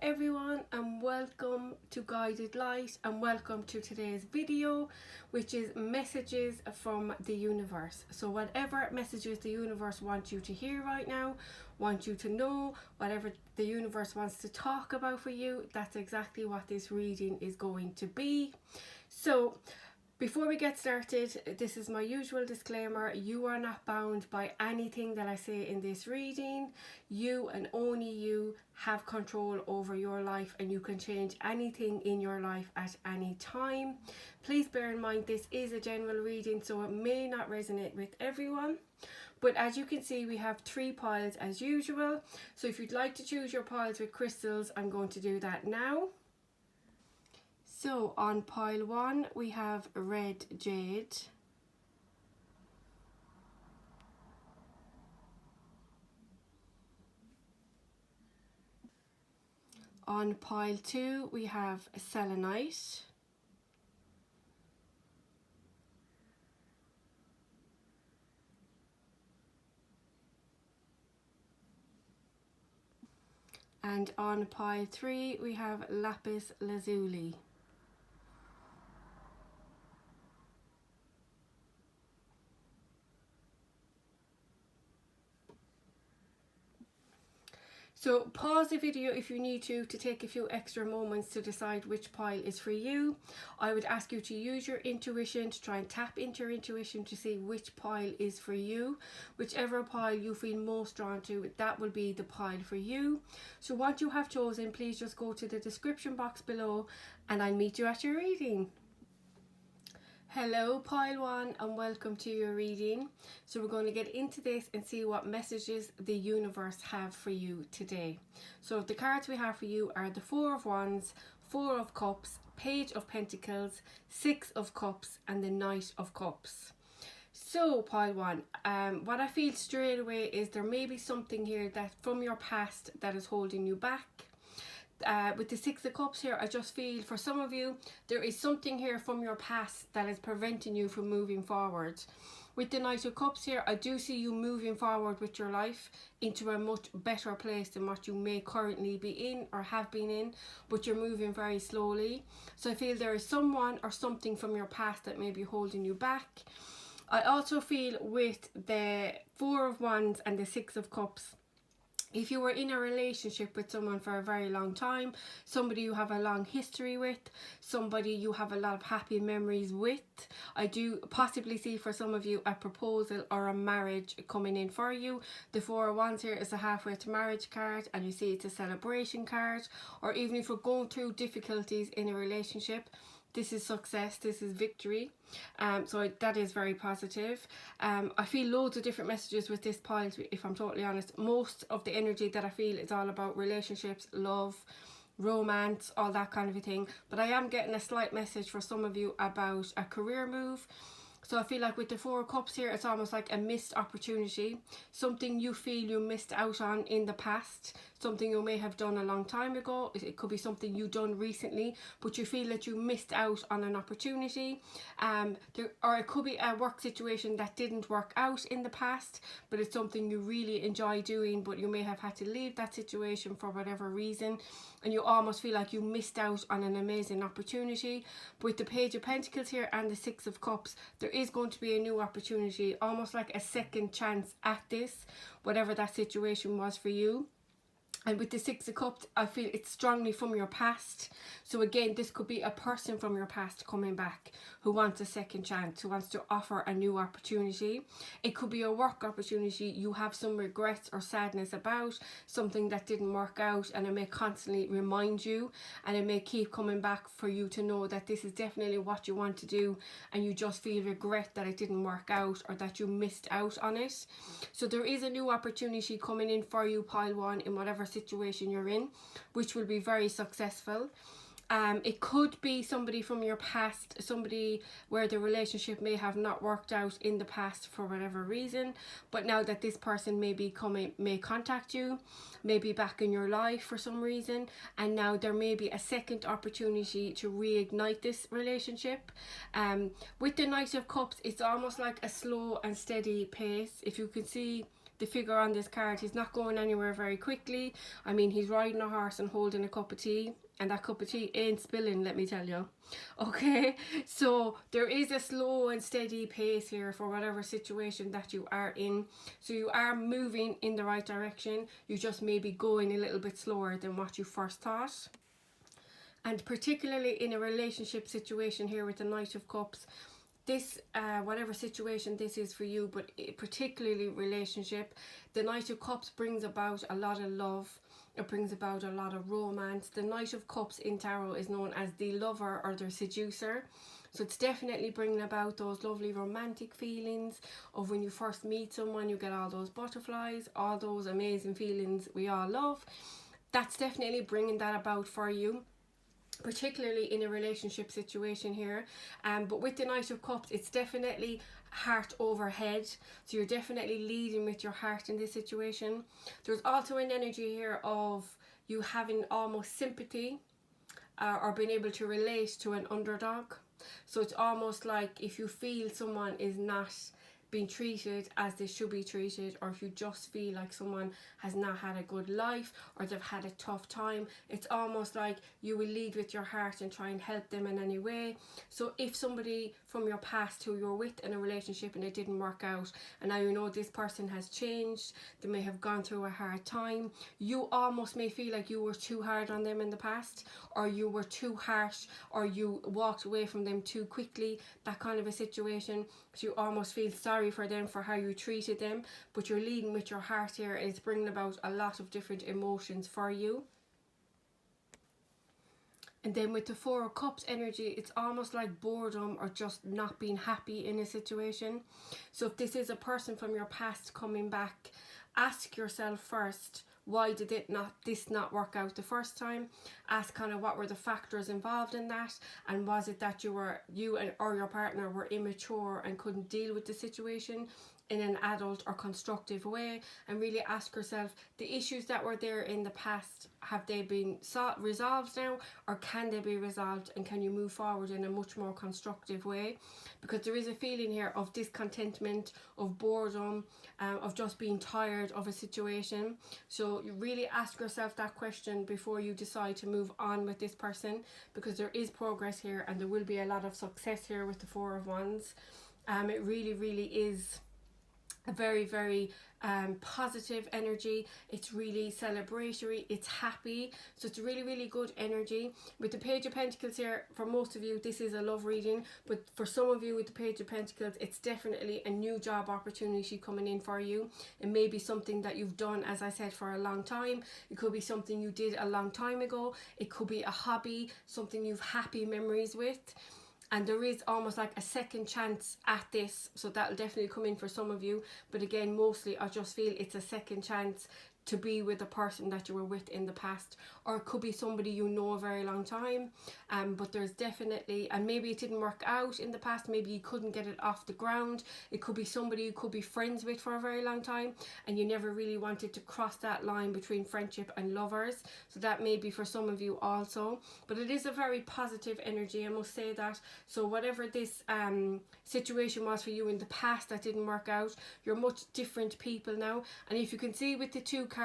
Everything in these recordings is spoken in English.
everyone, and welcome to Guided Light, and welcome to today's video, which is messages from the universe. So whatever messages the universe wants you to hear right now, want you to know, whatever the universe wants to talk about for you, that's exactly what this reading is going to be. So before we get started, this is my usual disclaimer. You are not bound by anything that I say in this reading. You and only you have control over your life, and you can change anything in your life at any time. Please bear in mind this is a general reading, so it may not resonate with everyone. But as you can see, we have 3 piles as usual. So if you'd like to choose your piles with crystals, I'm going to do that now. So on pile 1 we have red jade, on pile 2 we have selenite, and on pile 3 we have lapis lazuli. So pause the video if you need to take a few extra moments to decide which pile is for you. I would ask you to use your intuition, to try and tap into your intuition to see which pile is for you. Whichever pile you feel most drawn to, that will be the pile for you. So once you have chosen, please just go to the description box below and I'll meet you at your reading. Hello pile 1, and welcome to your reading. So we're going to get into this and see what messages the universe have for you today. So the cards we have for you are the 4 of Wands, 4 of Cups, Page of Pentacles, 6 of Cups, and the Knight of Cups. So pile 1, what I feel straight away is there may be something here that from your past that is holding you back. With the 6 of Cups here, I just feel for some of you there is something here from your past that is preventing you from moving forward. With the Knight of Cups here, I do see you moving forward with your life into a much better place than what you may currently be in or have been in, but you're moving very slowly. So I feel there is someone or something from your past that may be holding you back. I also feel with the 4 of Wands and the 6 of Cups, if you were in a relationship with someone for a very long time, somebody you have a long history with, somebody you have a lot of happy memories with, I do possibly see for some of you a proposal or a marriage coming in for you. The 4 of Wands here is a halfway to marriage card, and you see it's a celebration card. Or even if you're going through difficulties in a relationship, this is success, this is victory. So that is very positive. I feel loads of different messages with this pile, if I'm totally honest. Most of the energy that I feel is all about relationships, love, romance, all that kind of a thing. But I am getting a slight message for some of you about a career move. So I feel like with the 4 of Cups here, it's almost like a missed opportunity. Something you feel you missed out on in the past. Something you may have done a long time ago. It could be something you done recently, but you feel that you missed out on an opportunity. Or it could be a work situation that didn't work out in the past, but it's something you really enjoy doing, but you may have had to leave that situation for whatever reason, and you almost feel like you missed out on an amazing opportunity. But with the Page of Pentacles here and the 6 of Cups, there is going to be a new opportunity, almost like a second chance at this, whatever that situation was for you. And with the 6 of Cups, I feel it's strongly from your past. So again, this could be a person from your past coming back who wants a second chance, who wants to offer a new opportunity. It could be a work opportunity you have some regrets or sadness about, something that didn't work out, and it may constantly remind you, and it may keep coming back for you to know that this is definitely what you want to do, and you just feel regret that it didn't work out or that you missed out on it. So there is a new opportunity coming in for you, pile 1, in whatever situation you're in, which will be very successful. It could be somebody from your past, somebody where the relationship may have not worked out in the past for whatever reason, but now that this person may contact you, may be back in your life for some reason, and now there may be a second opportunity to reignite this relationship. With the Knight of Cups, it's almost like a slow and steady pace. If you can see the figure on this card, he's not going anywhere very quickly. I mean, he's riding a horse and holding a cup of tea, and that cup of tea ain't spilling, let me tell you. Okay, so there is a slow and steady pace here for whatever situation that you are in. So you are moving in the right direction, you just may be going a little bit slower than what you first thought. And particularly in a relationship situation here with the Knight of Cups, this whatever situation this is for you, but particularly relationship, the Knight of Cups brings about a lot of love. It brings about a lot of romance. The Knight of Cups in tarot is known as the lover or the seducer. So it's definitely bringing about those lovely romantic feelings of when you first meet someone, you get all those butterflies, all those amazing feelings we all love. That's definitely bringing that about for you, particularly in a relationship situation here. But with the Knight of Cups, it's definitely heart over head, so you're definitely leading with your heart in this situation. There's also an energy here of you having almost sympathy or being able to relate to an underdog. So it's almost like if you feel someone is not being treated as they should be treated, or if you just feel like someone has not had a good life or they've had a tough time, it's almost like you will lead with your heart and try and help them in any way. So if somebody from your past who you're with in a relationship and it didn't work out, and now you know this person has changed, they may have gone through a hard time, you almost may feel like you were too hard on them in the past, or you were too harsh, or you walked away from them too quickly, that kind of a situation. So you almost feel sorry for them for how you treated them, but you're leading with your heart here, and it's bringing about a lot of different emotions for you. And then with the Four of Cups energy, it's almost like boredom or just not being happy in a situation. So if this is a person from your past coming back, ask yourself first, why did this not work out the first time? Ask kind of what were the factors involved in that, and was it that you or your partner were immature and couldn't deal with the situation in an adult or constructive way? And really ask yourself, the issues that were there in the past, have they been resolved now, or can they be resolved, and can you move forward in a much more constructive way? Because there is a feeling here of discontentment, of boredom, of just being tired of a situation. So you really ask yourself that question before you decide to move on with this person, because there is progress here and there will be a lot of success here with the Four of Wands. It really is a very positive energy. It's really celebratory, it's happy, so it's really good energy. With the Page of Pentacles here, for most of you this is a love reading, but for some of you with the Page of Pentacles, it's definitely a new job opportunity coming in for you. It may be something that you've done, as I said, for a long time. It could be something you did a long time ago. It could be a hobby, something you've happy memories with. And there is almost like a second chance at this, so that'll definitely come in for some of you. But again, mostly I just feel it's a second chance to be with a person that you were with in the past, or it could be somebody you know a very long time, but there's definitely, and maybe it didn't work out in the past, maybe you couldn't get it off the ground. It could be somebody you could be friends with for a very long time and you never really wanted to cross that line between friendship and lovers, so that may be for some of you also. But it is a very positive energy, I must say that. So whatever this situation was for you in the past that didn't work out, you're much different people now. And if you can see with the two cards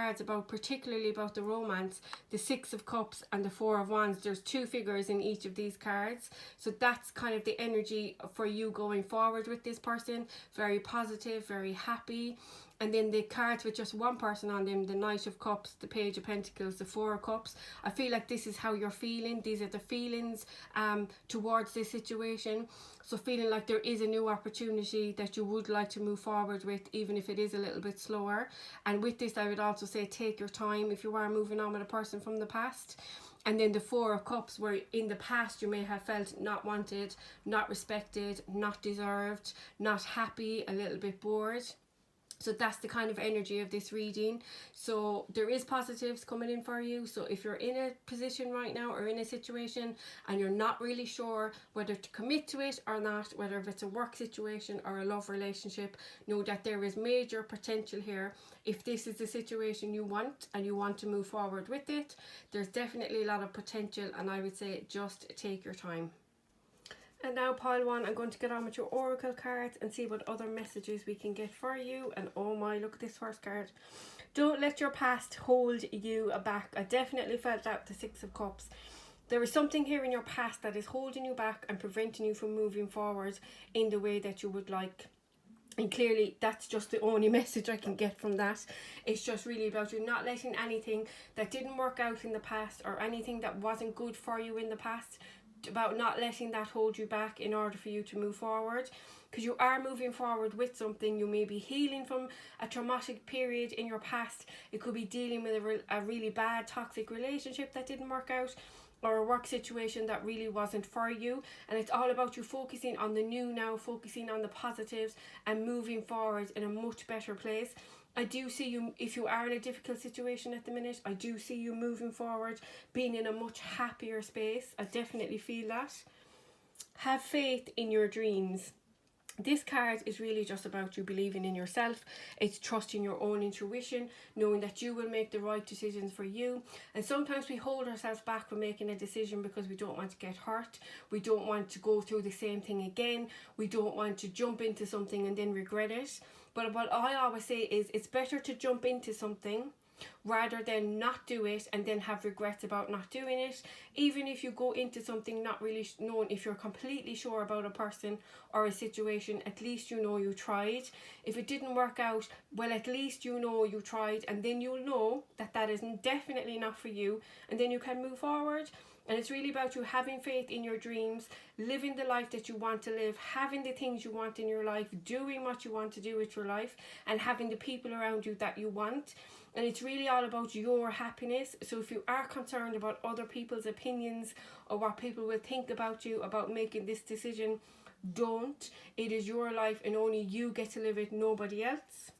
particularly about the romance, the Six of Cups and the Four of Wands, there's two figures in each of these cards, so that's kind of the energy for you going forward with this person. Very positive, very happy. And then the cards with just one person on them, the Knight of Cups, the Page of Pentacles, the Four of Cups, I feel like this is how you're feeling. These are the feelings towards this situation. So feeling like there is a new opportunity that you would like to move forward with, even if it is a little bit slower. And with this, I would also say take your time if you are moving on with a person from the past. And then the Four of Cups, where in the past you may have felt not wanted, not respected, not deserved, not happy, a little bit bored. So that's the kind of energy of this reading. So there is positives coming in for you. So if you're in a position right now or in a situation and you're not really sure whether to commit to it or not, whether if it's a work situation or a love relationship, know that there is major potential here. If this is the situation you want and you want to move forward with it, there's definitely a lot of potential, and I would say just take your time. And now, pile one, I'm going to get on with your oracle cards and see what other messages we can get for you. And oh my, look at this first card. Don't let your past hold you back. I definitely felt that with the Six of Cups. There is something here in your past that is holding you back and preventing you from moving forward in the way that you would like. And clearly that's just the only message I can get from that. It's just really about you not letting anything that didn't work out in the past or anything that wasn't good for you in the past, about not letting that hold you back in order for you to move forward, because you are moving forward with something. You may be healing from a traumatic period in your past. It could be dealing with a really bad toxic relationship that didn't work out, or a work situation that really wasn't for you. And it's all about you focusing on the new now, focusing on the positives and moving forward in a much better place. I do see you, if you are in a difficult situation at the minute, I do see you moving forward, being in a much happier space. I definitely feel that. Have faith in your dreams. This card is really just about you believing in yourself. It's trusting your own intuition, knowing that you will make the right decisions for you. And sometimes we hold ourselves back from making a decision because we don't want to get hurt. We don't want to go through the same thing again. We don't want to jump into something and then regret it. But what I always say is it's better to jump into something rather than not do it and then have regrets about not doing it. Even if you go into something not really knowing if you're completely sure about a person or a situation, at least you know you tried. If it didn't work out, well, at least you know you tried, and then you'll know that that is definitely not for you, and then you can move forward. And it's really about you having faith in your dreams, living the life that you want to live, having the things you want in your life, doing what you want to do with your life, and having the people around you that you want. And it's really all about your happiness. So if you are concerned about other people's opinions or what people will think about you about making this decision, don't. It is your life and only you get to live it, nobody else.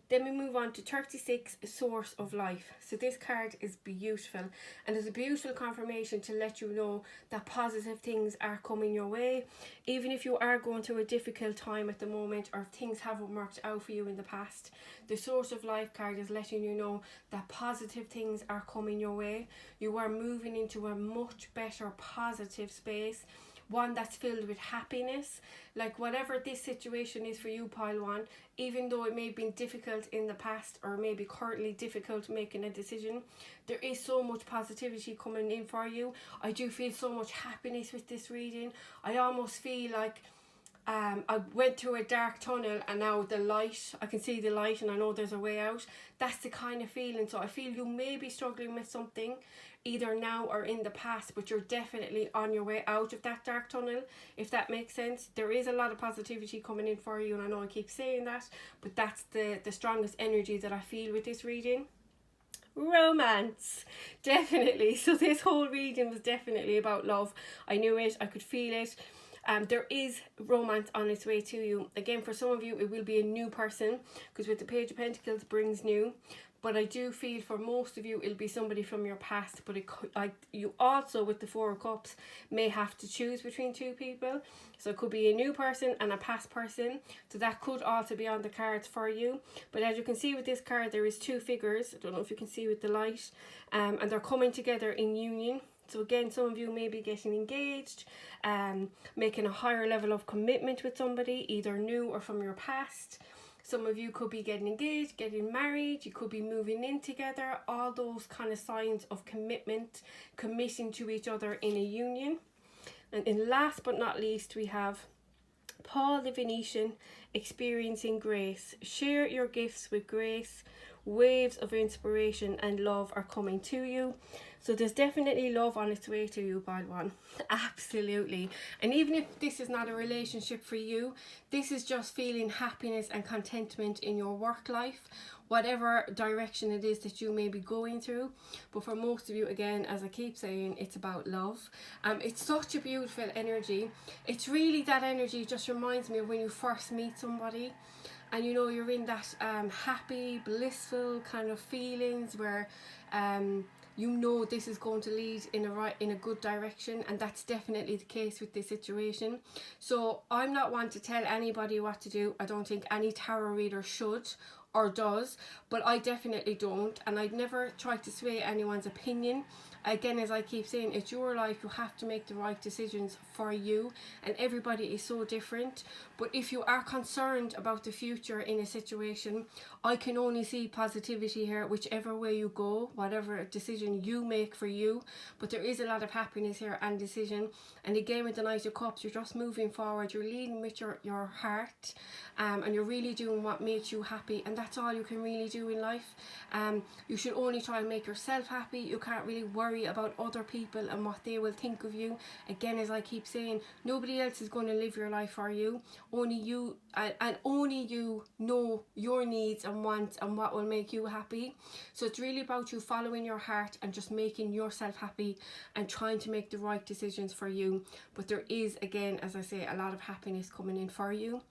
Then we move on to 36, Source of Life. So this card is beautiful, and it's a beautiful confirmation to let you know that positive things are coming your way. Even if you are going through a difficult time at the moment, or if things haven't worked out for you in the past, the Source of Life card is letting you know that positive things are coming your way. You are moving into a much better positive space, one that's filled with happiness. Like whatever this situation is for you, pile one, even though it may have been difficult in the past or maybe currently difficult making a decision, there is so much positivity coming in for you. I do feel so much happiness with this reading. I almost feel like I went through a dark tunnel and now the light, I can see the light and I know there's a way out. That's the kind of feeling. So I feel you may be struggling with something either now or in the past, but you're definitely on your way out of that dark tunnel, if that makes sense. There is a lot of positivity coming in for you, and I know I keep saying that, but that's the strongest energy that I feel with this reading. Romance, definitely. So this whole reading was definitely about love. I knew it, I could feel it. There is romance on its way to you. Again, for some of you it will be a new person, because with the Page of Pentacles brings new, but I do feel for most of you it'll be somebody from your past. But it could, you also with the Four of Cups may have to choose between two people, so it could be a new person and a past person, so that could also be on the cards for you. But as you can see with this card, there is two figures. I don't know if you can see with the light, and they're coming together in union. So again, some of you may be getting engaged, making a higher level of commitment with somebody, either new or from your past. Some of you could be getting engaged, getting married, you could be moving in together, all those kind of signs of commitment, committing to each other in a union. And in last but not least, we have Paul the Venetian, experiencing grace. Share your gifts with grace. Waves of inspiration and love are coming to you. So there's definitely love on its way to you, pile one. Absolutely. And even if this is not a relationship for you, this is just feeling happiness and contentment in your work life, whatever direction it is that you may be going through. But for most of you, again, as I keep saying, it's about love. It's such a beautiful energy. It's really that energy just reminds me of when you first meet somebody, and you know you're in that happy, blissful kind of feelings where you know this is going to lead in a good direction, and that's definitely the case with this situation. So I'm not one to tell anybody what to do. I don't think any tarot reader should. or does, but I definitely don't, and I'd never try to sway anyone's opinion. Again, as I keep saying, it's your life. You have to make the right decisions for you, and everybody is so different. But if you are concerned about the future in a situation, I can only see positivity here, whichever way you go, whatever decision you make for you. But there is a lot of happiness here and decision. And again, with the Knight of Cups, you're just moving forward. You're leading with your heart, and you're really doing what makes you happy, and that's all you can really do in life. You should only try and make yourself happy. You can't really worry about other people and what they will think of you. Again, as I keep saying, nobody else is going to live your life for you. Only you, and only you know your needs and wants and what will make you happy. So it's really about you following your heart and just making yourself happy and trying to make the right decisions for you. But there is, again, as I say, a lot of happiness coming in for you.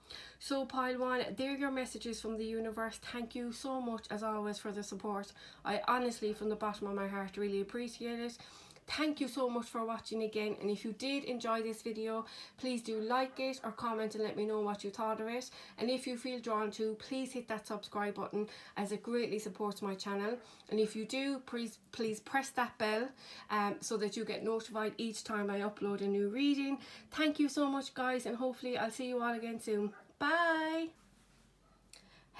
So pile one, they're your messages from the universe. Thank you so much as always for the support. I honestly, from the bottom of my heart, really appreciate it. Thank you so much for watching again, and if you did enjoy this video, please do like it or comment and let me know what you thought of it. And if you feel drawn to, please hit that subscribe button, as it greatly supports my channel. And if you do, please press that bell so that you get notified each time I upload a new reading. Thank you so much guys, and hopefully I'll see you all again soon. Bye!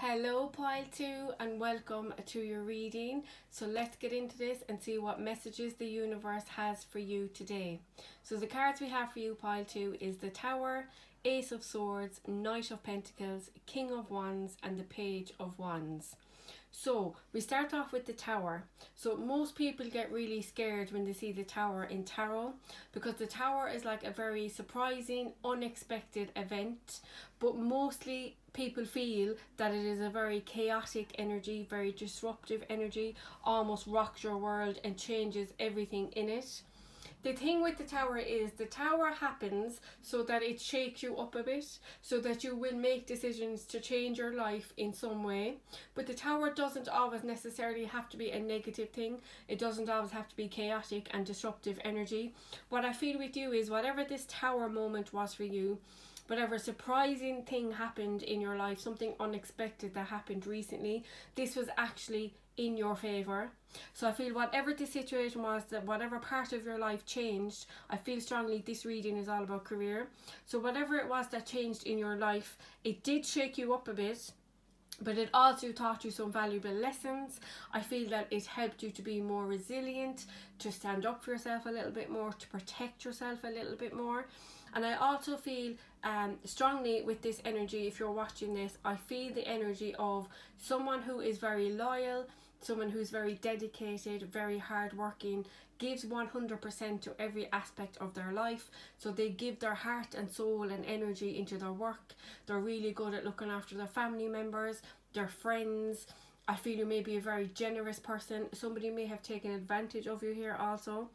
Hello pile 2, and welcome to your reading. So let's get into this and see what messages the universe has for you today. So the cards we have for you pile 2 is the Tower, Ace of Swords, Knight of Pentacles, King of Wands and the Page of Wands. So we start off with the Tower. So most people get really scared when they see the Tower in tarot, because the Tower is like a very surprising, unexpected event, but mostly people feel that it is a very chaotic energy, very disruptive energy, almost rocks your world and changes everything in it. The thing with the Tower is, the Tower happens so that it shakes you up a bit, so that you will make decisions to change your life in some way. But the Tower doesn't always necessarily have to be a negative thing. It doesn't always have to be chaotic and disruptive energy. What I feel with you is, whatever this Tower moment was for you, whatever surprising thing happened in your life, something unexpected that happened recently, this was actually in your favor. So I feel whatever the situation was, that whatever part of your life changed, I feel strongly this reading is all about career. So whatever it was that changed in your life, it did shake you up a bit, but it also taught you some valuable lessons. I feel that it helped you to be more resilient, to stand up for yourself a little bit more, to protect yourself a little bit more. And I also feel strongly with this energy, if you're watching this, I feel the energy of someone who is very loyal, someone who's very dedicated, very hardworking, gives 100% to every aspect of their life. So they give their heart and soul and energy into their work. They're really good at looking after their family members, their friends. I feel you may be a very generous person. Somebody may have taken advantage of you here also.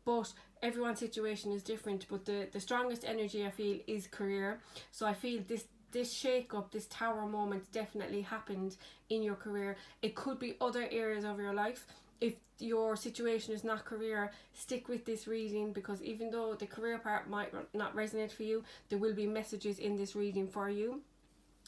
But everyone's situation is different. But the strongest energy I feel is career. So I feel this shake up, this Tower moment definitely happened in your career. It could be other areas of your life. If your situation is not career, stick with this reading, because even though the career part might not resonate for you, there will be messages in this reading for you.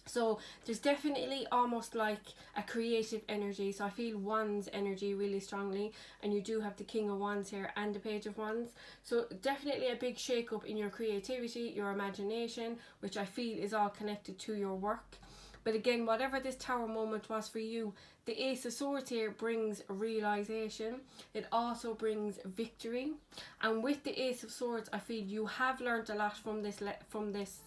So there's definitely almost like a creative energy. So I feel Wands energy really strongly, and you do have the King of Wands here and the Page of Wands. So definitely a big shake up in your creativity, your imagination, which I feel is all connected to your work. But again, whatever this Tower moment was for you, the Ace of Swords here brings realization. It also brings victory. And with the Ace of Swords, I feel you have learned a lot from this.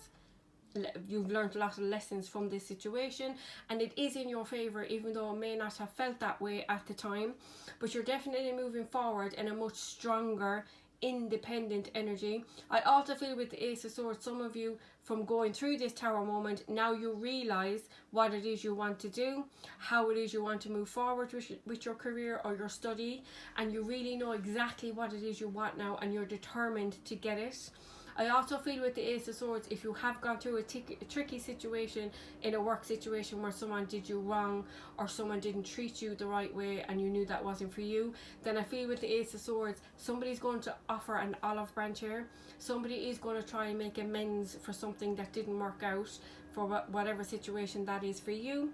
You've learned a lot of lessons from this situation, and it is in your favor, even though it may not have felt that way at the time. But you're definitely moving forward in a much stronger, independent energy. I also feel with the Ace of Swords, some of you, from going through this Tower moment, now you realize what it is you want to do, how it is you want to move forward with your career or your study, and you really know exactly what it is you want now, and you're determined to get it. I also feel with the Ace of Swords, if you have gone through a tricky situation in a work situation where someone did you wrong or someone didn't treat you the right way and you knew that wasn't for you, then I feel with the Ace of Swords, somebody's going to offer an olive branch here. Somebody is going to try and make amends for something that didn't work out, for whatever situation that is for you.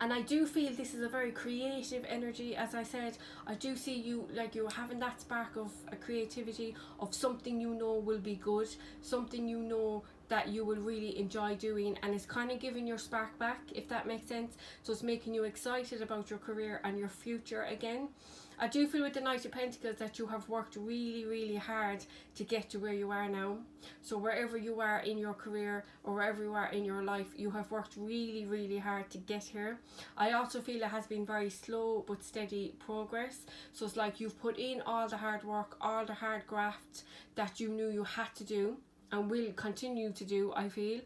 And I do feel this is a very creative energy. As I said, I do see you like you're having that spark of a creativity, of something you know will be good, something you know that you will really enjoy doing, and it's kind of giving your spark back, if that makes sense. So it's making you excited about your career and your future again. I do feel with the Knight of Pentacles that you have worked really, really hard to get to where you are now. So wherever you are in your career or wherever you are in your life, you have worked really, really hard to get here. I also feel it has been very slow but steady progress. So it's like you've put in all the hard work, all the hard graft that you knew you had to do and will continue to do, I feel,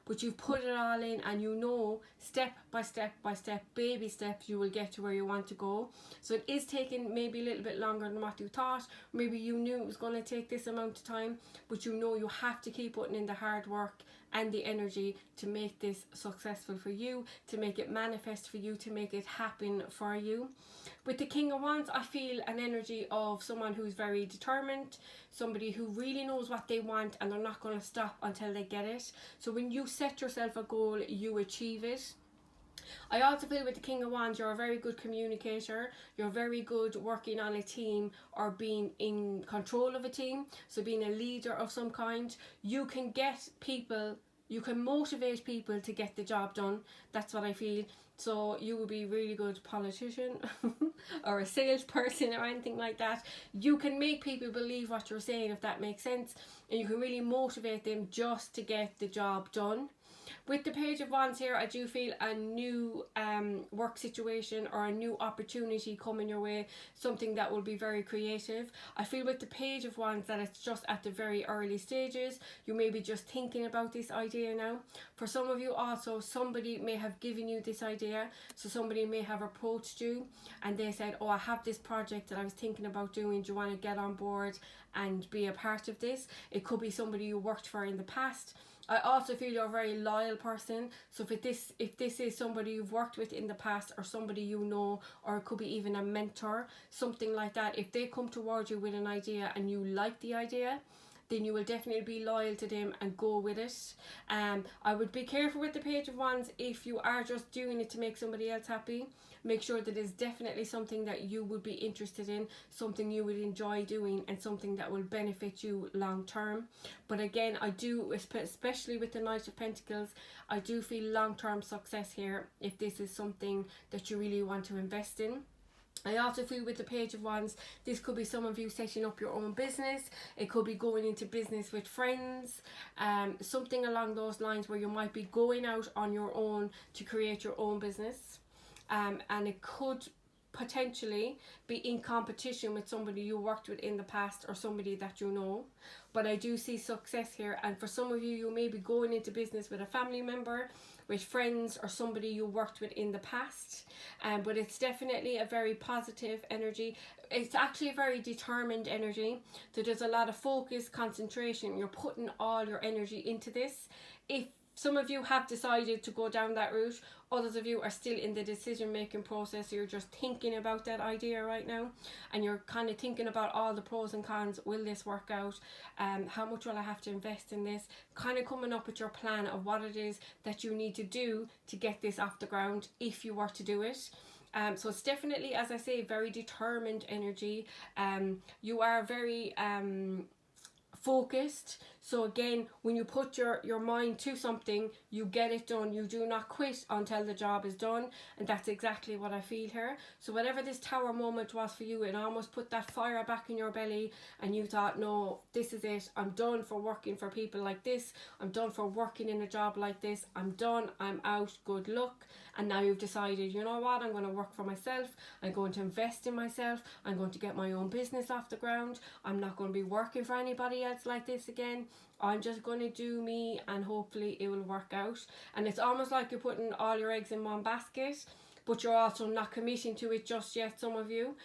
but you've put it all in, and you know step by step by step, baby steps, you will get to where you want to go. So it is taking maybe a little bit longer than what you thought. Maybe you knew it was going to take this amount of time, but you know you have to keep putting in the hard work and the energy to make this successful for you, to make it manifest for you, to make it happen for you. With the King of Wands, I feel an energy of someone who's very determined, somebody who really knows what they want and they're not going to stop until they get it. So when you set yourself a goal, you achieve it. I also feel with the King of Wands, you're a very good communicator, you're very good working on a team or being in control of a team, so being a leader of some kind. You can get people, you can motivate people to get the job done. That's what I feel. So you will be a really good politician or a salesperson or anything like that. You can make people believe what you're saying, if that makes sense, and you can really motivate them just to get the job done. With the Page of Wands here, I do feel a new work situation or a new opportunity coming your way, something that will be very creative. I feel with the Page of Wands that it's just at the very early stages. You may be just thinking about this idea now. For some of you also, somebody may have given you this idea. So somebody may have approached you and they said, oh, I have this project that I was thinking about doing. Do you want to get on board and be a part of this? It could be somebody you worked for in the past. I also feel you're a very loyal person. So if this is somebody you've worked with in the past, or somebody you know, or it could be even a mentor, something like that, if they come towards you with an idea and you like the idea, then you will definitely be loyal to them and go with it. I would be careful with the Page of Wands if you are just doing it to make somebody else happy. Make sure that it's definitely something that you would be interested in, something you would enjoy doing, and something that will benefit you long term. But again, I do, especially with the Knight of Pentacles, I do feel long term success here if this is something that you really want to invest in. I also feel with the Page of Wands, this could be some of you setting up your own business. It could be going into business with friends, something along those lines where you might be going out on your own to create your own business. And it could potentially be in competition with somebody you worked with in the past or somebody that you know. But I do see success here, and for some of you, you may be going into business with a family member, with friends, or somebody you worked with in the past. But it's definitely a very positive energy. It's actually a very determined energy. So there's a lot of focus, concentration. You're putting all your energy into this. If some of you have decided to go down that route, others of you are still in the decision making process. So you're just thinking about that idea right now, and you're kind of thinking about all the pros and cons. Will this work out? How much will I have to invest in this? Kind of coming up with your plan of what it is that you need to do to get this off the ground if you were to do it. So it's definitely, as I say, very determined energy. You are very focused. So again, when you put your mind to something, you get it done. You do not quit until the job is done, and that's exactly what I feel here. So whatever this tower moment was for you, it almost put that fire back in your belly, and you thought, no, this is it. I'm done for working for people like this. I'm done for working in a job like this. I'm done. I'm out. Good luck. And now you've decided, you know what, I'm going to work for myself. I'm going to invest in myself. I'm going to get my own business off the ground. I'm not going to be working for anybody else like this again. I'm just going to do me, and hopefully it will work out. And it's almost like you're putting all your eggs in one basket, but you're also not committing to it just yet. Some of you,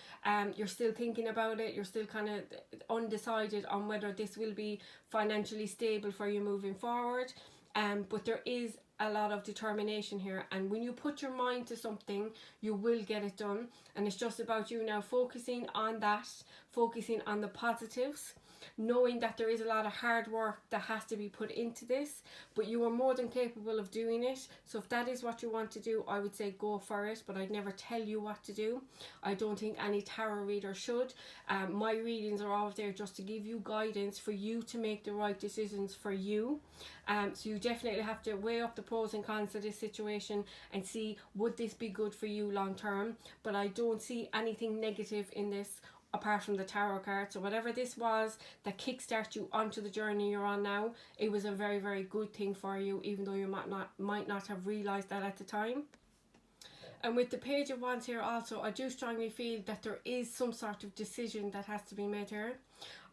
you're still thinking about it. You're still kind of undecided on whether this will be financially stable for you moving forward. But there is a lot of determination here, and when you put your mind to something, you will get it done. And it's just about you now focusing on that, focusing on the positives, knowing that there is a lot of hard work that has to be put into this, but you are more than capable of doing it. So if that is what you want to do, I would say go for it, but I'd never tell you what to do. I don't think any tarot reader should. My readings are always there just to give you guidance for you to make the right decisions for you. So you definitely have to weigh up the pros and cons of this situation and see, would this be good for you long term? But I don't see anything negative in this apart from the tarot card. So whatever this was that kickstart you onto the journey you're on now, it was a very, very good thing for you, even though you might not have realized that at the time. And with the Page of Wands here also, I do strongly feel that there is some sort of decision that has to be made here.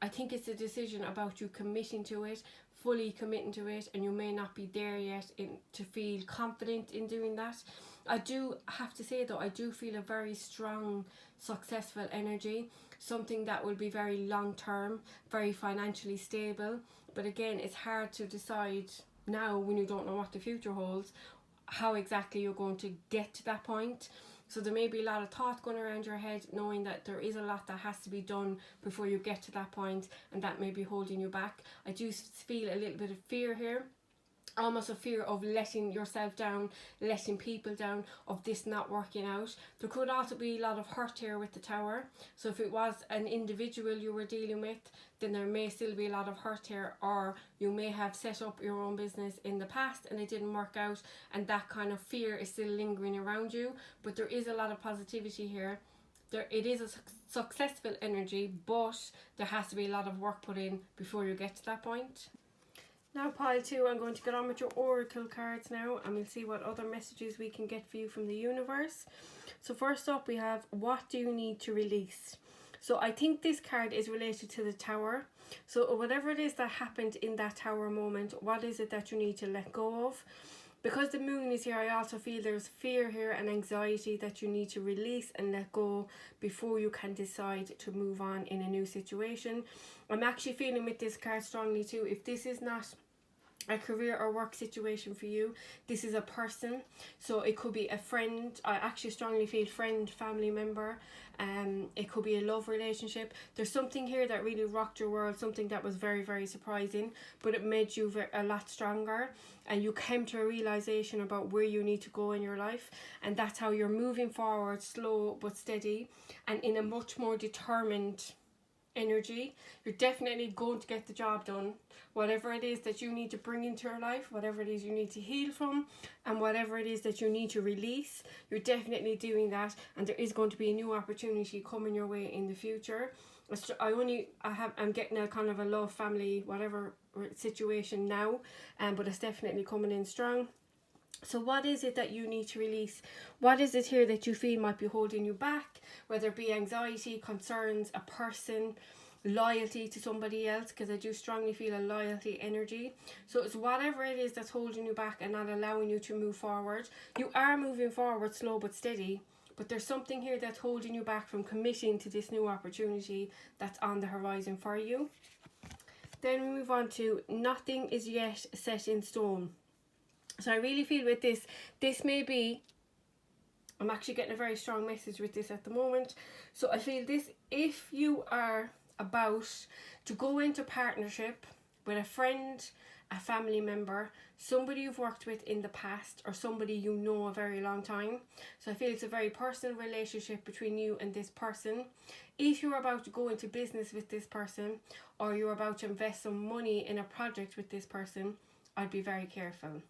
I think it's a decision about you committing to it, fully committing to it, and you may not be there yet to feel confident in doing that. I do have to say though, I do feel a very strong, successful energy, something that will be very long term, very financially stable. But again, it's hard to decide now when you don't know what the future holds, how exactly you're going to get to that point. So there may be a lot of thought going around your head, knowing that there is a lot that has to be done before you get to that point, and that may be holding you back. I do feel a little bit of fear here, almost a fear of letting yourself down, letting people down, of this not working out. There could also be a lot of hurt here with the Tower. So if it was an individual you were dealing with, then there may still be a lot of hurt here, or you may have set up your own business in the past and it didn't work out, and that kind of fear is still lingering around you. But there is a lot of positivity here. It is a successful energy, but there has to be a lot of work put in before you get to that point. Now pile 2, I'm going to get on with your oracle cards now, and we'll see what other messages we can get for you from the universe. So first up we have, what do you need to release? So I think this card is related to the Tower. So whatever it is that happened in that Tower moment, what is it that you need to let go of? Because the Moon is here, I also feel there's fear here and anxiety that you need to release and let go before you can decide to move on in a new situation. I'm actually feeling with this card strongly too, if this is not a career or work situation for you, this is a person. So it could be a friend. I actually strongly feel friend, family member. It could be a love relationship. There's something here that really rocked your world, something that was very, very surprising, but it made you a lot stronger, and you came to a realization about where you need to go in your life, and that's how you're moving forward, slow but steady, and in a much more determined energy. You're definitely going to get the job done, whatever it is that you need to bring into your life, whatever it is you need to heal from, and whatever it is that you need to release, you're definitely doing that, and there is going to be a new opportunity coming your way in the future. I'm getting a kind of a love, family, whatever situation now, but it's definitely coming in strong. So what is it that you need to release? What is it here that you feel might be holding you back? Whether it be anxiety, concerns, a person, loyalty to somebody else, because I do strongly feel a loyalty energy. So it's whatever it is that's holding you back and not allowing you to move forward. You are moving forward slow but steady, but there's something here that's holding you back from committing to this new opportunity that's on the horizon for you. Then we move on to, nothing is yet set in stone. So I really feel with this may be, I'm actually getting a very strong message with this at the moment. So I feel this, if you are about to go into partnership with a friend, a family member, somebody you've worked with in the past, or somebody you know a very long time. So I feel it's a very personal relationship between you and this person. If you're about to go into business with this person, or you're about to invest some money in a project with this person, I'd be very careful.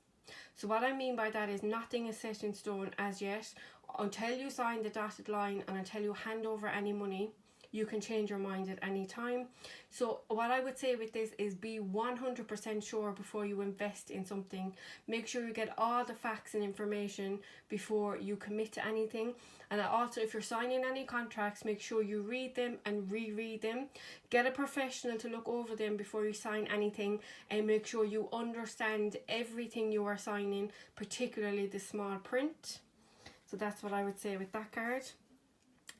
So what I mean by that is, nothing is set in stone as yet. Until you sign the dotted line and until you hand over any money, you can change your mind at any time. So what I would say with this is, be 100% sure before you invest in something. Make sure you get all the facts and information before you commit to anything. And also, if you're signing any contracts, make sure you read them and reread them. Get a professional to look over them before you sign anything, and make sure you understand everything you are signing, particularly the small print. So that's what I would say with that card.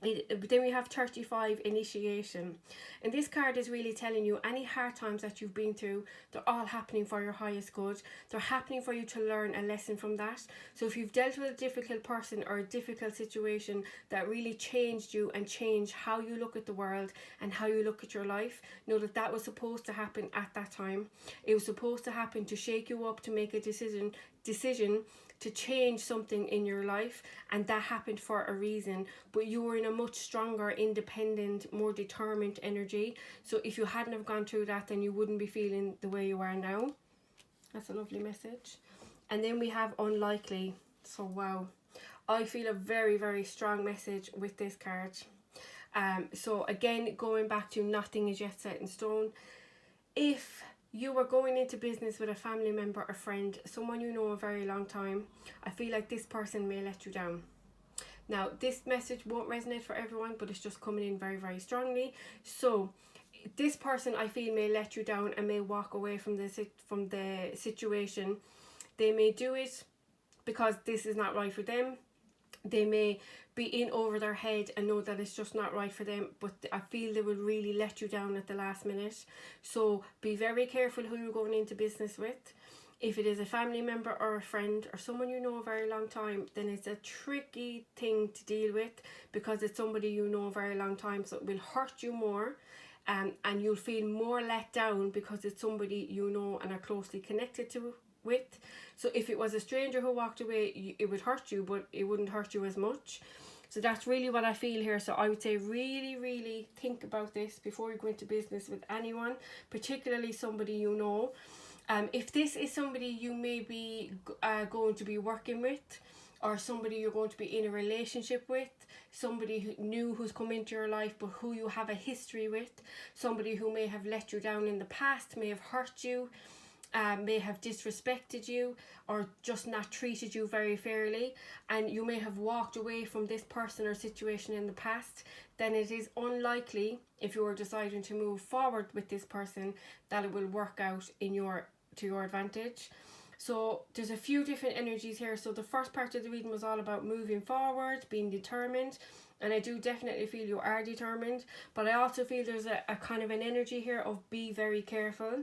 Then we have 35, initiation. And this card is really telling you any hard times that you've been through, they're all happening for your highest good. They're happening for you to learn a lesson from that. So if you've dealt with a difficult person or a difficult situation that really changed you and changed how you look at the world and how you look at your life, know that that was supposed to happen at that time. It was supposed to happen to shake you up, to make a decision to change something in your life, and that happened for a reason. But you were in a much stronger, independent, more determined energy. So if you hadn't have gone through that, then you wouldn't be feeling the way you are now. That's a lovely message. And then we have unlikely. So wow, I feel a very, very strong message with this card. So again, going back to nothing is yet set in stone. If you were going into business with a family member, a friend, someone you know a very long time, I feel like this person may let you down. Now, this message won't resonate for everyone, but it's just coming in very, very strongly. So, this person, I feel, may let you down and may walk away from the situation. They may do it because this is not right for them. They may be in over their head and know that it's just not right for them, but I feel they will really let you down at the last minute. So be very careful who you're going into business with. If it is a family member or a friend or someone you know a very long time, then it's a tricky thing to deal with because it's somebody you know a very long time, so it will hurt you more. And you'll feel more let down because it's somebody you know and are closely connected to with. So if it was a stranger who walked away, it would hurt you, but it wouldn't hurt you as much. So that's really what I feel here. So I would say really, really think about this before you go into business with anyone, particularly somebody you know. If this is somebody you may be going to be working with, or somebody you're going to be in a relationship with, somebody new who's come into your life but who you have a history with, somebody who may have let you down in the past, may have hurt you, may have disrespected you or just not treated you very fairly, and you may have walked away from this person or situation in the past, then it is unlikely, if you are deciding to move forward with this person, that it will work out to your advantage. So there's a few different energies here. So the first part of the reading was all about moving forward, being determined, and I do definitely feel you are determined, but I also feel there's a kind of an energy here of be very careful.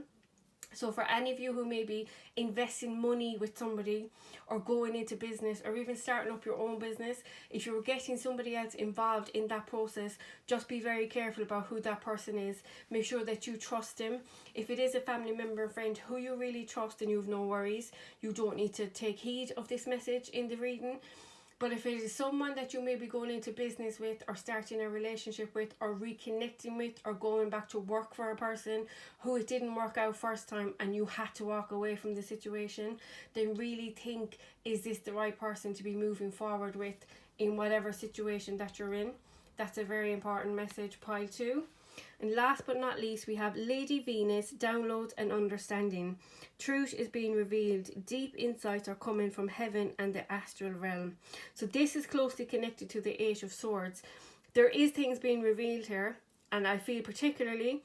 So for any of you who may be investing money with somebody or going into business or even starting up your own business, if you're getting somebody else involved in that process, just be very careful about who that person is. Make sure that you trust them. If it is a family member, friend who you really trust and you have no worries, you don't need to take heed of this message in the reading. But if it is someone that you may be going into business with or starting a relationship with or reconnecting with or going back to work for a person who it didn't work out first time and you had to walk away from the situation, then really think, is this the right person to be moving forward with in whatever situation that you're in? That's a very important message, pile 2. And last but not least, we have Lady Venus, downloads and understanding. Truth is being revealed. Deep insights are coming from heaven and the astral realm. So this is closely connected to the 8 of Swords. There is things being revealed here, and I feel particularly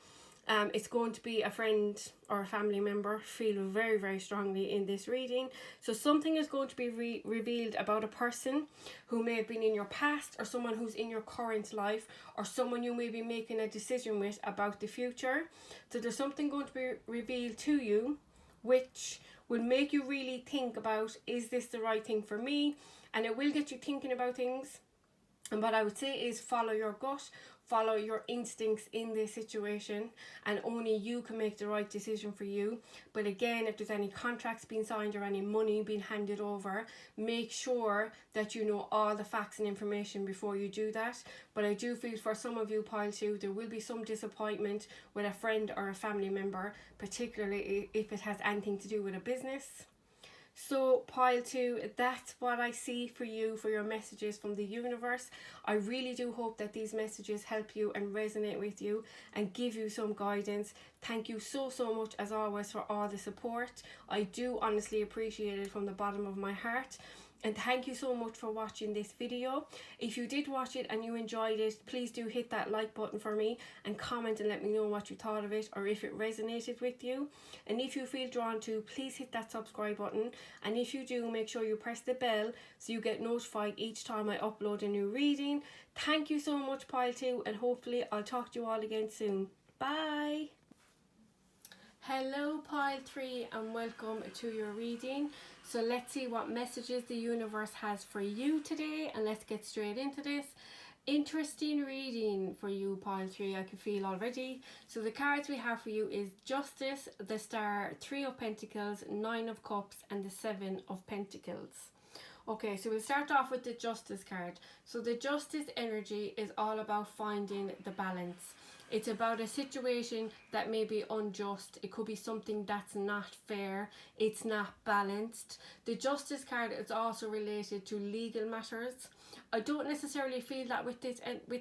it's going to be a friend or a family member. Feel very, very strongly in this reading. So something is going to be revealed about a person who may have been in your past, or someone who's in your current life, or someone you may be making a decision with about the future. So there's something going to be revealed to you which will make you really think about, is this the right thing for me? And it will get you thinking about things. And what I would say is follow your gut, follow your instincts in this situation, and only you can make the right decision for you. But again, if there's any contracts being signed or any money being handed over, make sure that you know all the facts and information before you do that. But I do feel for some of you, pile 2, there will be some disappointment with a friend or a family member, particularly if it has anything to do with a business. So pile 2, that's what I see for you, for your messages from the universe. I really do hope that these messages help you and resonate with you and give you some guidance. Thank you so much as always for all the support. I do honestly appreciate it from the bottom of my heart. And thank you so much for watching this video. If you did watch it and you enjoyed it, please do hit that like button for me and comment and let me know what you thought of it or if it resonated with you. And if you feel drawn to, please hit that subscribe button. And if you do, make sure you press the bell so you get notified each time I upload a new reading. Thank you so much, Pile 2, and hopefully I'll talk to you all again soon. Bye! Hello Pile 3 and welcome to your reading. So let's see what messages the universe has for you today, and let's get straight into this. Interesting reading for you, Pile 3, I can feel already. So the cards we have for you is Justice, the Star, 3 of Pentacles, 9 of Cups and the 7 of Pentacles. Okay, so we'll start off with the Justice card. So the Justice energy is all about finding the balance. It's about a situation that may be unjust. It could be something that's not fair. It's not balanced. The Justice card is also related to legal matters. I don't necessarily feel that with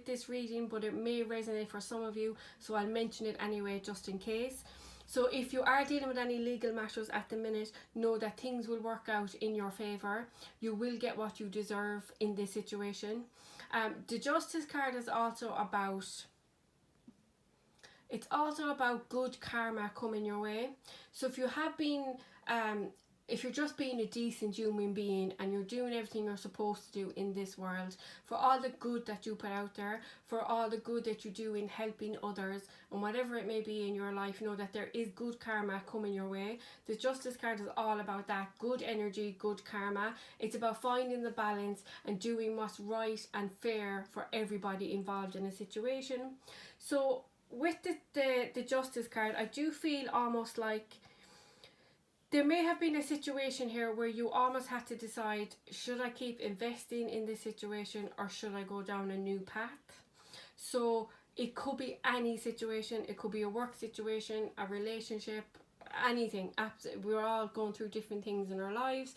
this reading, but it may resonate for some of you, so I'll mention it anyway just in case. So if you are dealing with any legal matters at the minute, know that things will work out in your favour. You will get what you deserve in this situation. The Justice card is also about... It's also about good karma coming your way. So if you have been, if you're just being a decent human being and you're doing everything you're supposed to do in this world, for all the good that you put out there, for all the good that you do in helping others, and whatever it may be in your life, know that there is good karma coming your way. The Justice card is all about that good energy, good karma. It's about finding the balance and doing what's right and fair for everybody involved in a situation. So with the Justice card, I do feel almost like there may have been a situation here where you almost had to decide, should I keep investing in this situation or should I go down a new path? So it could be any situation. It could be a work situation, a relationship, anything. Absolutely, we're all going through different things in our lives.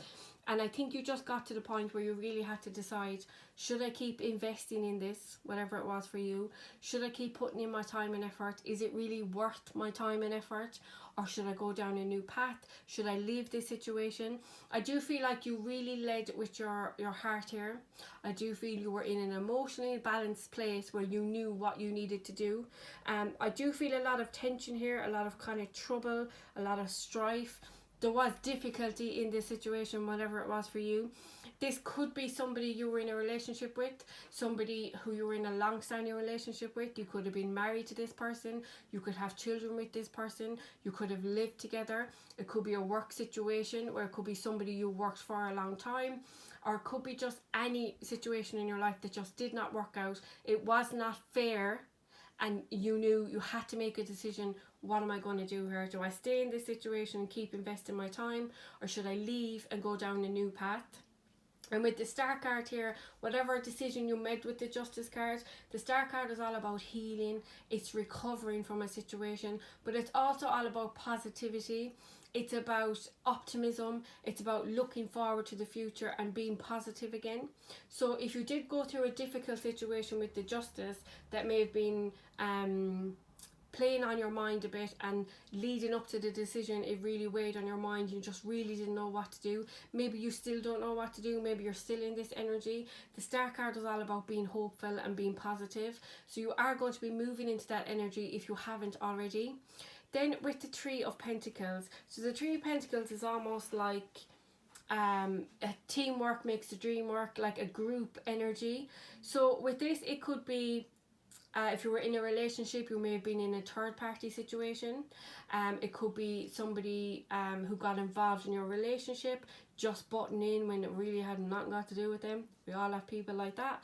And I think you just got to the point where you really had to decide, should I keep investing in this, whatever it was for you? Should I keep putting in my time and effort? Is it really worth my time and effort? Or should I go down a new path? Should I leave this situation? I do feel like you really led with your heart here. I do feel you were in an emotionally balanced place where you knew what you needed to do. I do feel a lot of tension here, a lot of kind of trouble, a lot of strife. There was difficulty in this situation, whatever it was for you. This could be somebody you were in a relationship with, somebody who you were in a long-standing relationship with. You could have been married to this person. You could have children with this person. You could have lived together. It could be a work situation where it could be somebody you worked for a long time. Or it could be just any situation in your life that just did not work out. It was not fair. And you knew you had to make a decision. What am I going to do here? Do I stay in this situation and keep investing my time? Or should I leave and go down a new path? And with the Star card here, whatever decision you made with the Justice card, the Star card is all about healing. It's recovering from a situation. But it's also all about positivity. It's about optimism. It's about looking forward to the future and being positive again. So if you did go through a difficult situation with the Justice that may have been playing on your mind a bit and leading up to the decision, it really weighed on your mind. You just really didn't know what to do. Maybe you still don't know what to do. Maybe you're still in this energy. The Star card is all about being hopeful and being positive. So you are going to be moving into that energy if you haven't already. Then with the 3 of Pentacles, so the 3 of Pentacles is almost like a teamwork makes the dream work, like a group energy. So with this, it could be if you were in a relationship, you may have been in a third party situation. It could be somebody who got involved in your relationship, just butting in when it really had nothing got to do with them. We all have people like that.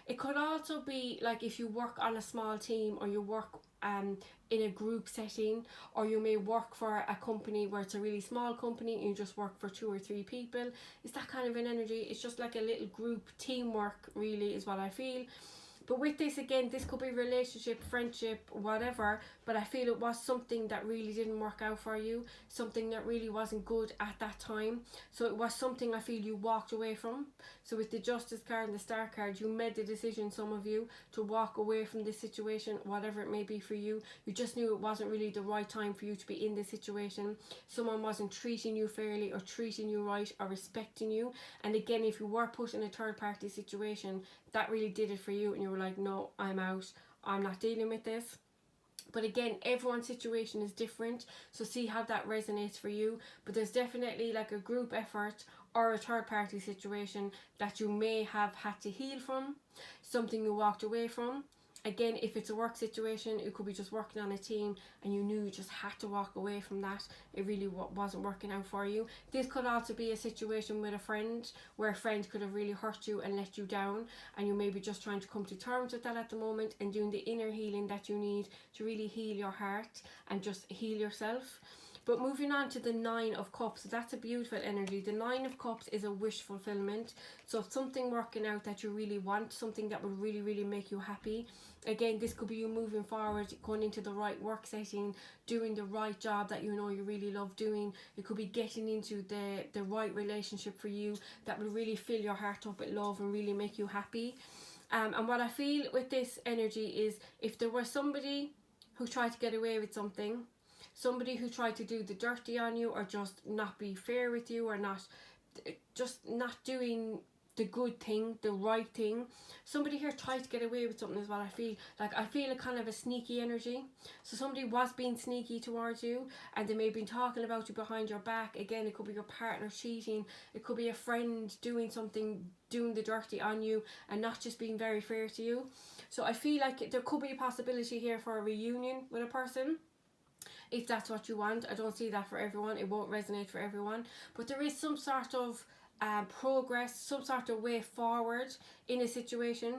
It could also be like if you work on a small team, or you work in a group setting, or you may work for a company where it's a really small company and you just work for 2 or 3 people. It's that kind of an energy. It's just like a little group teamwork, really, is what I feel. But with this, again, this could be relationship, friendship, whatever, but I feel it was something that really didn't work out for you, something that really wasn't good at that time. So it was something I feel you walked away from. So with the Justice card and the Star card, you made the decision, some of you, to walk away from this situation, whatever it may be for you. You just knew it wasn't really the right time for you to be in this situation. Someone wasn't treating you fairly or treating you right or respecting you. And again, if you were put in a third party situation, that really did it for you, and you were like, no, I'm out, I'm not dealing with this. But again, everyone's situation is different, so see how that resonates for you. But there's definitely like a group effort or a third party situation that you may have had to heal from, something you walked away from. Again, if it's a work situation, it could be just working on a team and you knew you just had to walk away from that. It really wasn't working out for you. This could also be a situation with a friend where a friend could have really hurt you and let you down, and you may be just trying to come to terms with that at the moment and doing the inner healing that you need to really heal your heart and just heal yourself. But moving on to the Nine of Cups, that's a beautiful energy. The Nine of Cups is a wish fulfillment. So if something working out that you really want, something that would really, really make you happy. Again, this could be you moving forward, going into the right work setting, doing the right job that you know you really love doing. It could be getting into the right relationship for you that will really fill your heart up with love and really make you happy. And what I feel with this energy is, if there was somebody who tried to get away with something, somebody who tried to do the dirty on you, or just not be fair with you, or not doing the good thing, the right thing. Somebody here tried to get away with something is what I feel. Like, I feel a kind of a sneaky energy. So somebody was being sneaky towards you, and they may have been talking about you behind your back. Again, it could be your partner cheating. It could be a friend doing something, doing the dirty on you and not just being very fair to you. So I feel like there could be a possibility here for a reunion with a person, if that's what you want. I don't see that for everyone. It won't resonate for everyone. But there is some sort of progress, some sort of way forward in a situation.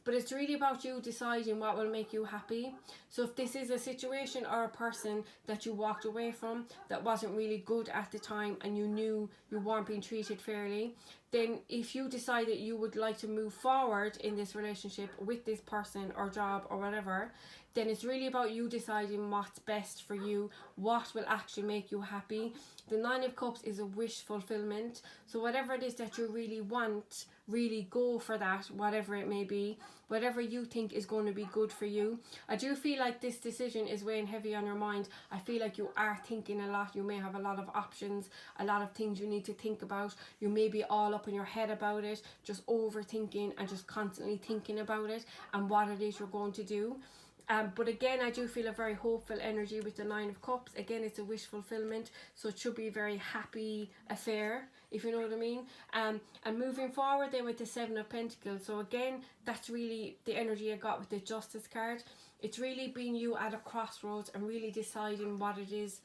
But it's really about you deciding what will make you happy. So if this is a situation or a person that you walked away from that wasn't really good at the time, and you knew you weren't being treated fairly, then if you decide that you would like to move forward in this relationship with this person or job or whatever, then it's really about you deciding what's best for you, what will actually make you happy. The Nine of Cups is a wish fulfillment. So whatever it is that you really want, really go for that, whatever it may be, whatever you think is going to be good for you. I do feel like this decision is weighing heavy on your mind. I feel like you are thinking a lot. You may have a lot of options, a lot of things you need to think about. You may be all up in your head about it, just overthinking and just constantly thinking about it and what it is you're going to do. But again, I do feel a very hopeful energy with the Nine of Cups. Again, it's a wish fulfillment, so it should be a very happy affair, if you know what I mean. And moving forward then with the Seven of Pentacles, so again, that's really the energy I got with the Justice card. It's really being you at a crossroads and really deciding what it is,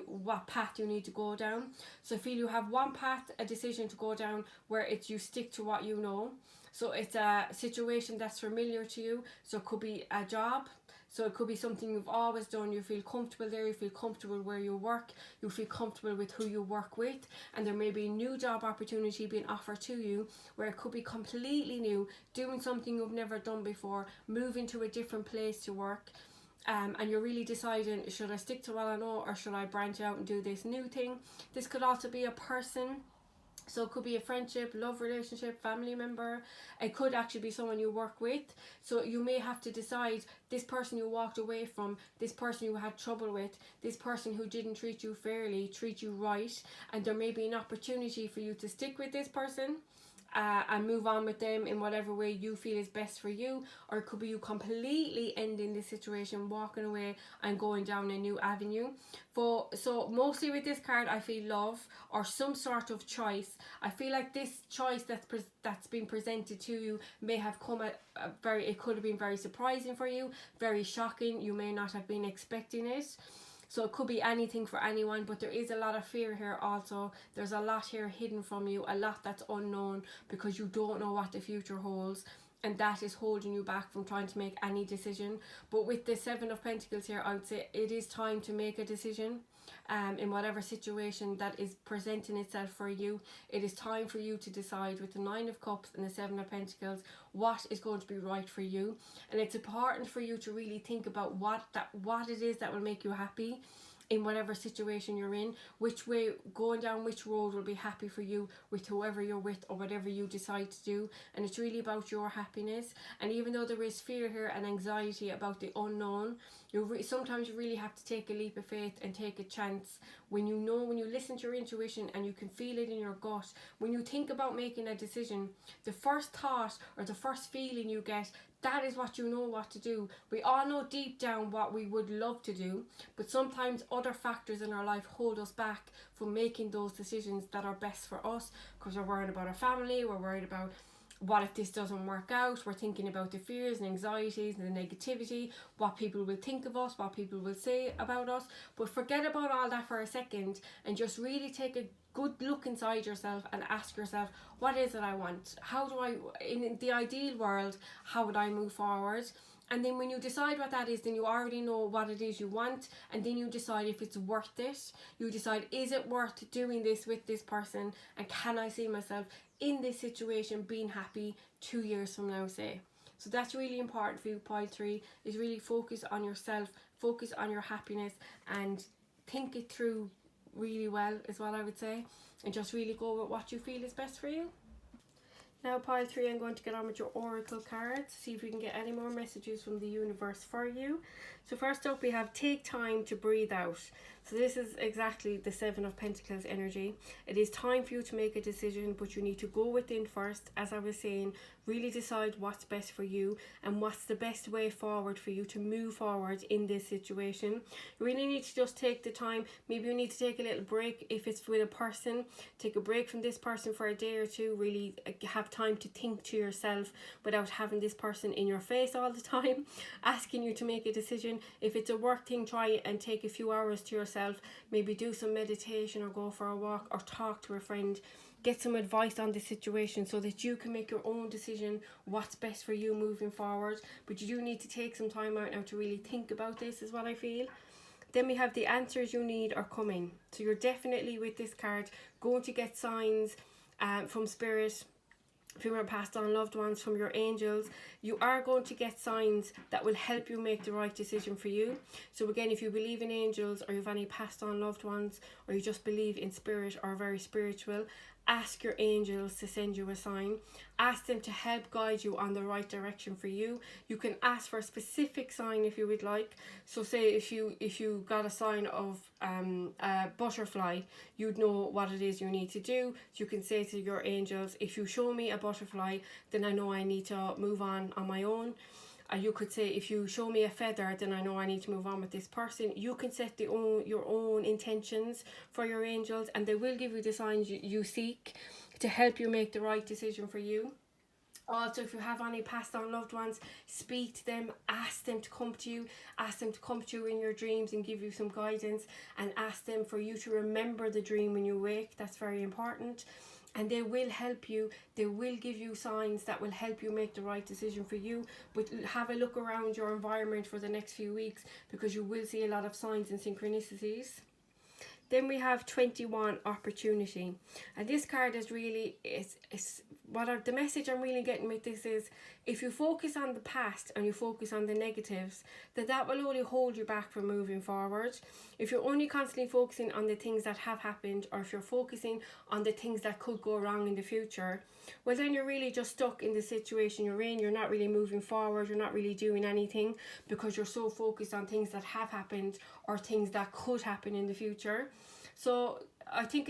what path you need to go down. So I feel you have one path, a decision to go down, where it's you stick to what you know. So it's a situation that's familiar to you. So it could be a job. So it could be something you've always done. You feel comfortable there. You feel comfortable where you work. You feel comfortable with who you work with. And there may be a new job opportunity being offered to you where it could be completely new, doing something you've never done before, moving to a different place to work. And you're really deciding, should I stick to what I know or should I branch out and do this new thing? This could also be a person. So it could be a friendship, love relationship, family member. It could actually be someone you work with. So you may have to decide, this person you walked away from, this person you had trouble with, this person who didn't treat you fairly, treat you right. And there may be an opportunity for you to stick with this person and move on with them in whatever way you feel is best for you. Or it could be you completely ending this situation, walking away and going down a new avenue. So mostly with this card, I feel love or some sort of choice. I feel like this choice that's been presented to you may have come at it could have been very surprising for you, very shocking. You may not have been expecting it. So it could be anything for anyone, but there is a lot of fear here also. There's a lot here hidden from you, a lot that's unknown because you don't know what the future holds. and that is holding you back from trying to make any decision. But with the Seven of Pentacles here, I would say it is time to make a decision. In whatever situation that is presenting itself for you, it is time for you to decide with the Nine of Cups and the Seven of Pentacles what is going to be right for you. And it's important for you to really think about what it is that will make you happy in whatever situation you're in, which way, going down which road will be happy for you with whoever you're with or whatever you decide to do. And it's really about your happiness. And even though there is fear here and anxiety about the unknown, sometimes you really have to take a leap of faith and take a chance. When you listen to your intuition and you can feel it in your gut, when you think about making a decision, the first thought or the first feeling you get, that is what you know what to do. We all know deep down what we would love to do, but sometimes other factors in our life hold us back from making those decisions that are best for us, because we're worried about our family, we're worried about what if this doesn't work out, we're thinking about the fears and anxieties and the negativity, what people will think of us, what people will say about us. But forget about all that for a second and just really take a good look inside yourself and ask yourself, what is it I want? How do I, in the ideal world, how would I move forward? And then when you decide what that is, then you already know what it is you want, and then you decide if it's worth it. You decide, is it worth doing this with this person, and can I see myself in this situation being happy 2 years from now, say. So that's really important for you, pile 3, is really focus on yourself, focus on your happiness, and think it through really well is what I would say, and just really go with what you feel is best for you. Now, pile 3, I'm going to get on with your oracle cards, see if we can get any more messages from the universe for you. So first up we have take time to breathe out. So this is exactly the Seven of Pentacles energy. It is time for you to make a decision, but you need to go within first. As I was saying, really decide what's best for you and what's the best way forward for you to move forward in this situation. You really need to just take the time. Maybe you need to take a little break if it's with a person. Take a break from this person for a day or two. Really have time to think to yourself without having this person in your face all the time asking you to make a decision. If it's a work thing, try and take a few hours to yourself. Maybe do some meditation or go for a walk or talk to a friend. Get some advice on the situation so that you can make your own decision what's best for you moving forward. But you do need to take some time out now to really think about this, is what I feel. Then we have the answers you need are coming. So you're definitely, with this card, going to get signs from spirit, from your past on loved ones, from your angels. You are going to get signs that will help you make the right decision for you. So again, if you believe in angels, or you have any past on loved ones, or you just believe in spirit or are very spiritual, ask your angels to send you a sign. Ask them to help guide you on the right direction for you. You can ask for a specific sign if you would like. So say if you got a sign of a butterfly, you'd know what it is you need to do. So you can say to your angels, if you show me a butterfly, then I know I need to move on my own. You could say, if you show me a feather, then I know I need to move on with this person. You can set your own intentions for your angels, and they will give you the signs you seek to help you make the right decision for you. Also, if you have any passed on loved ones, speak to them, ask them to come to you, in your dreams and give you some guidance, and ask them for you to remember the dream when you wake. That's very important. And they will help you. They will give you signs that will help you make the right decision for you. But have a look around your environment for the next few weeks, because you will see a lot of signs and synchronicities. Then we have 21, opportunity. And this card is really, the message I'm really getting with this is, if you focus on the past and you focus on the negatives, that will only hold you back from moving forward. If you're only constantly focusing on the things that have happened, or if you're focusing on the things that could go wrong in the future, well, then you're really just stuck in the situation you're in. You're not really moving forward. You're not really doing anything, because you're so focused on things that have happened or things that could happen in the future. So I think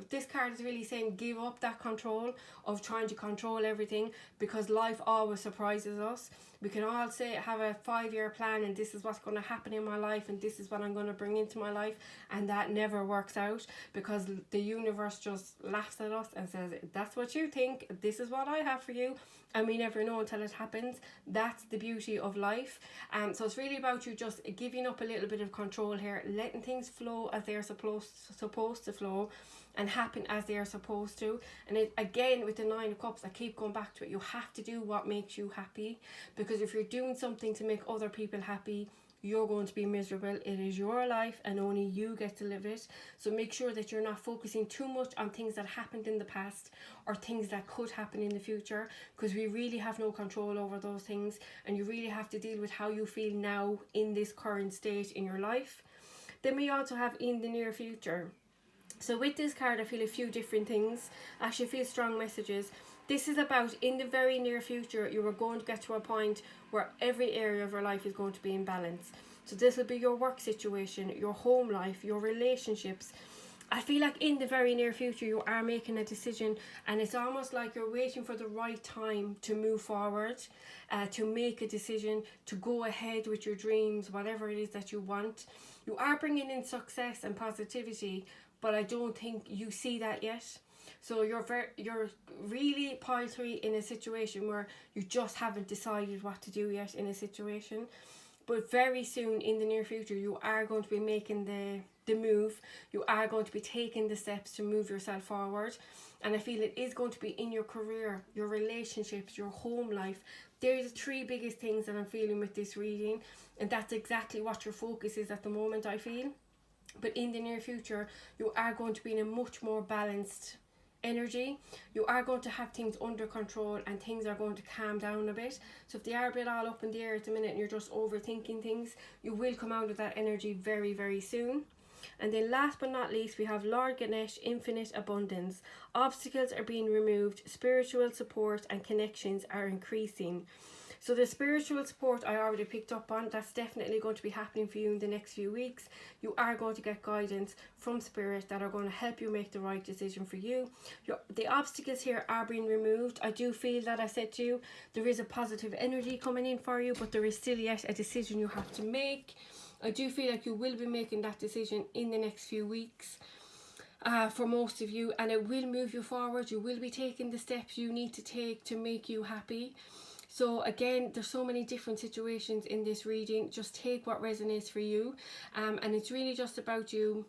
this card is really saying, give up that control of trying to control everything, because life always surprises us. We can all have a 5-year plan, and this is what's going to happen in my life, and this is what I'm going to bring into my life, and that never works out, because the universe just laughs at us and says, that's what you think, this is what I have for you, and we never know until it happens. That's the beauty of life. So it's really about you just giving up a little bit of control here, letting things flow as they're supposed to flow, and happen as they are supposed to. And it, again, with the Nine of Cups, I keep going back to it. You have to do what makes you happy, because if you're doing something to make other people happy, you're going to be miserable. It is your life and only you get to live it. So make sure that you're not focusing too much on things that happened in the past or things that could happen in the future, because we really have no control over those things, and you really have to deal with how you feel now in this current state in your life. Then we also have in the near future. So with this card, I feel a few different things. Actually, I feel strong messages. This is about in the very near future, you are going to get to a point where every area of your life is going to be in balance. So this will be your work situation, your home life, your relationships. I feel like in the very near future, you are making a decision, and it's almost like you're waiting for the right time to move forward, to make a decision, to go ahead with your dreams, whatever it is that you want. You are bringing in success and positivity, but I don't think you see that yet. So you're really pile 3 in a situation where you just haven't decided what to do yet in a situation. But very soon in the near future, you are going to be making the move. You are going to be taking the steps to move yourself forward. And I feel it is going to be in your career, your relationships, your home life. They're the 3 biggest things that I'm feeling with this reading. And that's exactly what your focus is at the moment, I feel. But in the near future, you are going to be in a much more balanced energy. You are going to have things under control, and things are going to calm down a bit. So if they are a bit all up in the air at the minute and you're just overthinking things, you will come out of that energy very, very soon. And then last but not least, we have Lord Ganesh, infinite abundance. Obstacles are being removed, spiritual support and connections are increasing. So the spiritual support I already picked up on, that's definitely going to be happening for you in the next few weeks. You are going to get guidance from spirit that are going to help you make the right decision for you. The obstacles here are being removed. I do feel that I said to you, there is a positive energy coming in for you, but there is still yet a decision you have to make. I do feel like you will be making that decision in the next few weeks. For most of you, and it will move you forward. You will be taking the steps you need to take to make you happy. So again, there's so many different situations in this reading. Just take what resonates for you, and it's really just about you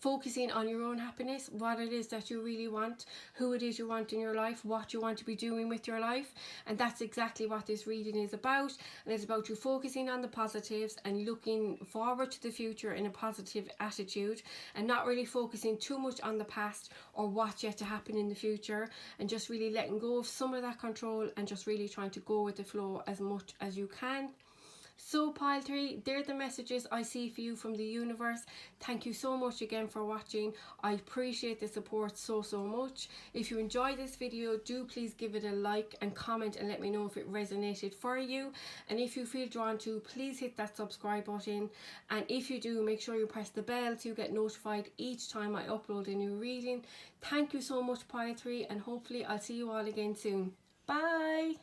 focusing on your own happiness, what it is that you really want, who it is you want in your life, what you want to be doing with your life. And that's exactly what this reading is about. And it's about you focusing on the positives and looking forward to the future in a positive attitude, and not really focusing too much on the past or what's yet to happen in the future, and just really letting go of some of that control and just really trying to go with the flow as much as you can. So pile 3, they're the messages I see for you from the universe. Thank you so much again for watching. I appreciate the support so much. If you enjoyed this video, do please give it a like and comment and let me know if it resonated for you. And if you feel drawn to, please hit that subscribe button. And if you do, make sure you press the bell to get notified each time I upload a new reading. Thank you so much pile 3, and hopefully I'll see you all again soon. Bye!